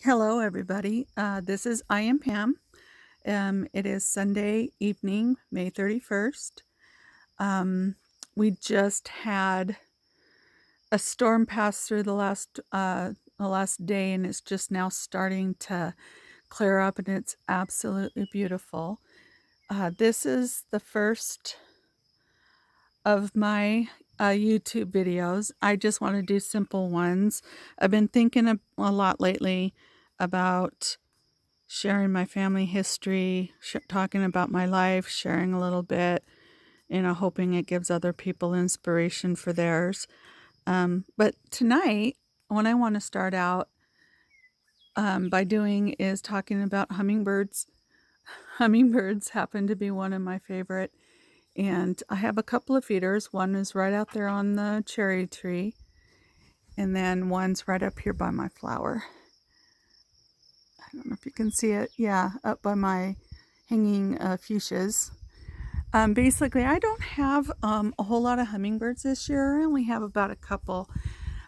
Hello, everybody. This is I am Pam. It is Sunday evening, May 31st. Um, we just had a storm pass through the last day, and it's just now starting to clear up, and it's absolutely beautiful. This is the first of my YouTube videos. I just want to do simple ones. I've been thinking a lot lately about sharing my family history, talking about my life, sharing a little bit, hoping it gives other people inspiration for theirs. But tonight, what I want to start out by doing is talking about hummingbirds. Hummingbirds happen to be one of my favorite, and I have a couple of feeders. One is right out there on the cherry tree, and then one's right up here by my flower. I don't know if you can see it. Yeah, up by my hanging fuchsias. Basically, I don't have a whole lot of hummingbirds this year. I only have about a couple,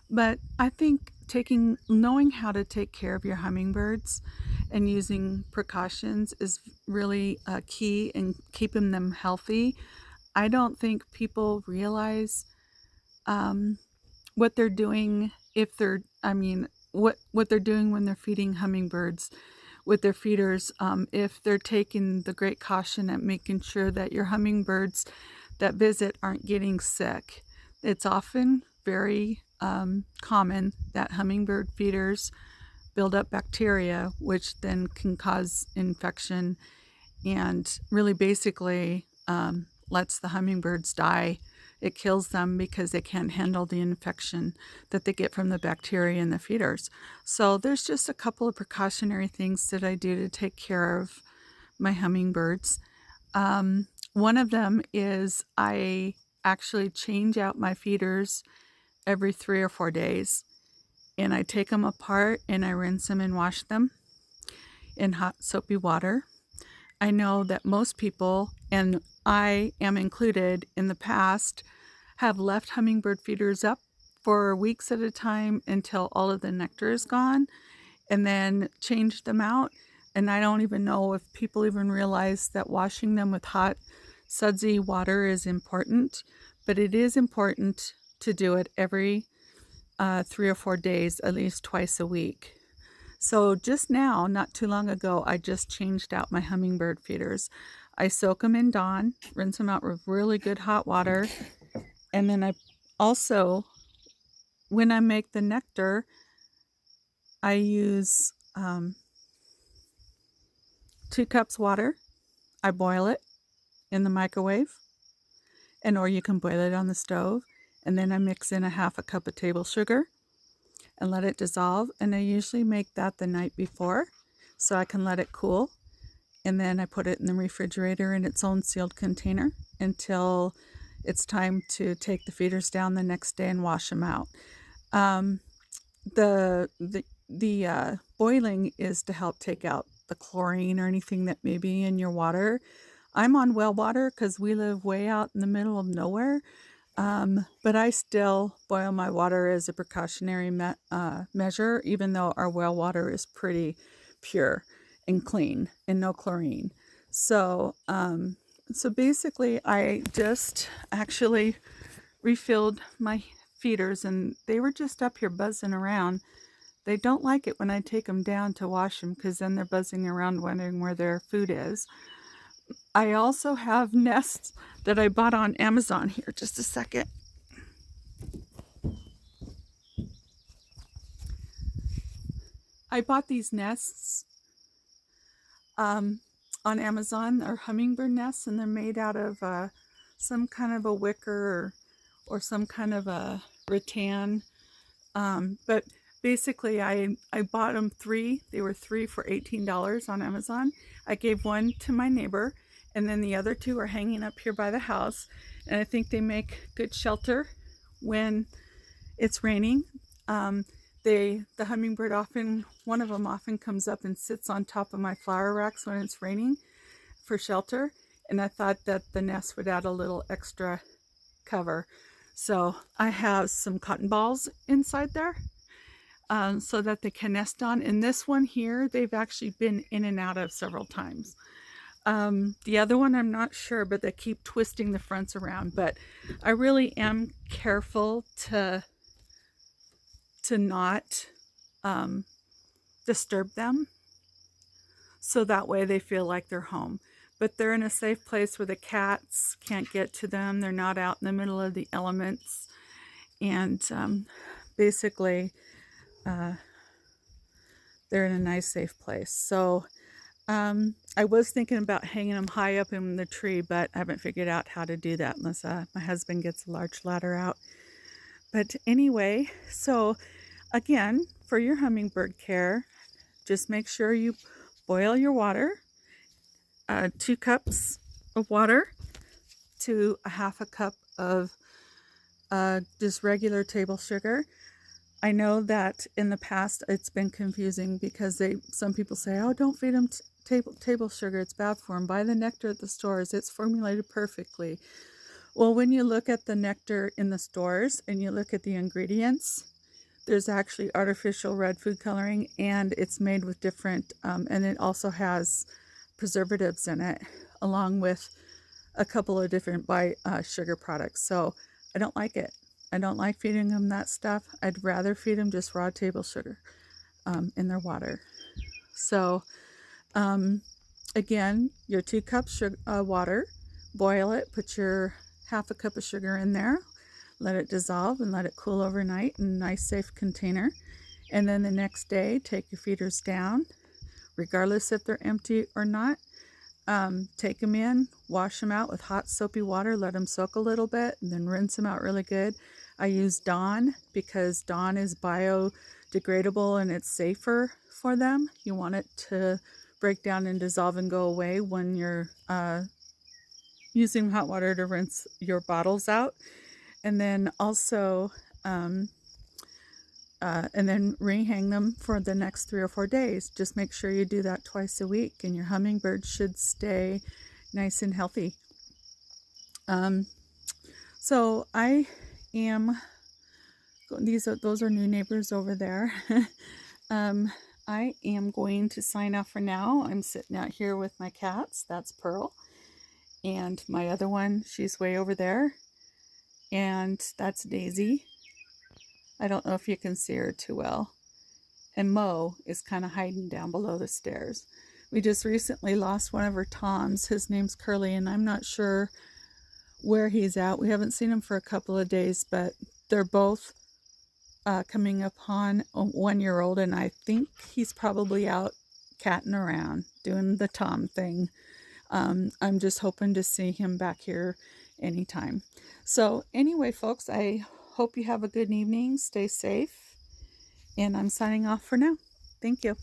but I think knowing how to take care of your hummingbirds and using precautions is really key in keeping them healthy. I don't think people realize what they're doing if they're, I mean, what they're doing when they're feeding hummingbirds with their feeders, if they're taking the great caution at making sure that your hummingbirds that visit aren't getting sick. It's often very common that hummingbird feeders build up bacteria, which then can cause infection and really basically lets the hummingbirds die. It kills them because they can't handle the infection that they get from the bacteria in the feeders. So there's just a couple of precautionary things that I do to take care of my hummingbirds. One of them is I actually change out my feeders every 3 or 4 days, and I take them apart and I rinse them and wash them in hot soapy water. I know that most people, and I am included in the past, have left hummingbird feeders up for weeks at a time until all of the nectar is gone and then changed them out. And I don't even know if people even realize that washing them with hot, sudsy water is important, but it is important to do it every 3 or 4 days, at least twice a week. So just now, not too long ago, I just changed out my hummingbird feeders. I soak them in Dawn, rinse them out with really good hot water, and then I also, when I make the nectar, I use 2 cups water. I boil it in the microwave, or you can boil it on the stove, and then I mix in a half a cup of table sugar and let it dissolve. And I usually make that the night before so I can let it cool. And then I put it in the refrigerator in its own sealed container until it's time to take the feeders down the next day and wash them out. Um, the boiling is to help take out the chlorine or anything that may be in your water. I'm on well water because we live way out in the middle of nowhere. But I still boil my water as a precautionary measure, even though our well water is pretty pure and clean and no chlorine. So basically, I just actually refilled my feeders, and they were just up here buzzing around. They don't like it when I take them down to wash them because then they're buzzing around wondering where their food is. I also have nests that I bought on Amazon. Here, just a second. I bought these nests on Amazon. They're hummingbird nests, and they're made out of some kind of a wicker or some kind of a rattan. But basically, I bought them 3. They were 3 for $18 on Amazon. I gave one to my neighbor, and then the other 2 are hanging up here by the house. And I think they make good shelter when it's raining. The hummingbird one of them often comes up and sits on top of my flower racks when it's raining for shelter. And I thought that the nest would add a little extra cover. So I have some cotton balls inside there. so that they can nest on. And this one here, they've actually been in and out of several times. The other one, I'm not sure, but they keep twisting the fronts around. But I really am careful to not disturb them, so that way they feel like they're home. But they're in a safe place where the cats can't get to them. They're not out in the middle of the elements. And basically, they're in a nice, safe place. So I was thinking about hanging them high up in the tree, but I haven't figured out how to do that unless my husband gets a large ladder out. But anyway, so again, for your hummingbird care, just make sure you boil your water, 2 cups of water to a half a cup of just regular table sugar. I know that in the past it's been confusing because some people say, oh, don't feed them table sugar, it's bad for them. Buy the nectar at the stores, it's formulated perfectly. Well, when you look at the nectar in the stores and you look at the ingredients, there's actually artificial red food coloring, and it's made with different, and it also has preservatives in it, along with a couple of different sugar products. So I don't like it. I don't like feeding them that stuff. I'd rather feed them just raw table sugar in their water. So again, your 2 cups water, boil it, put your half a cup of sugar in there, let it dissolve and let it cool overnight in a nice safe container. And then the next day, take your feeders down, regardless if they're empty or not. Take them in, wash them out with hot soapy water, let them soak a little bit, and then rinse them out really good. I use Dawn because Dawn is biodegradable and it's safer for them. You want it to break down and dissolve and go away when you're using hot water to rinse your bottles out. And then also, and then rehang them for the next 3 or 4 days. Just make sure you do that twice a week, and your hummingbird should stay nice and healthy. So I am, those are new neighbors over there. I am going to sign off for now. I'm sitting out here with my cats. That's Pearl. And my other one, she's way over there. And that's Daisy. I don't know if you can see her too well. And Mo is kind of hiding down below the stairs. We just recently lost one of her toms. His name's Curly, and I'm not sure where he's at. We haven't seen him for a couple of days, but they're both coming upon a 1-year-old, and I think he's probably out catting around, doing the tom thing. I'm just hoping to see him back here anytime. So anyway, folks, I hope you have a good evening. Stay safe. And I'm signing off for now. Thank you.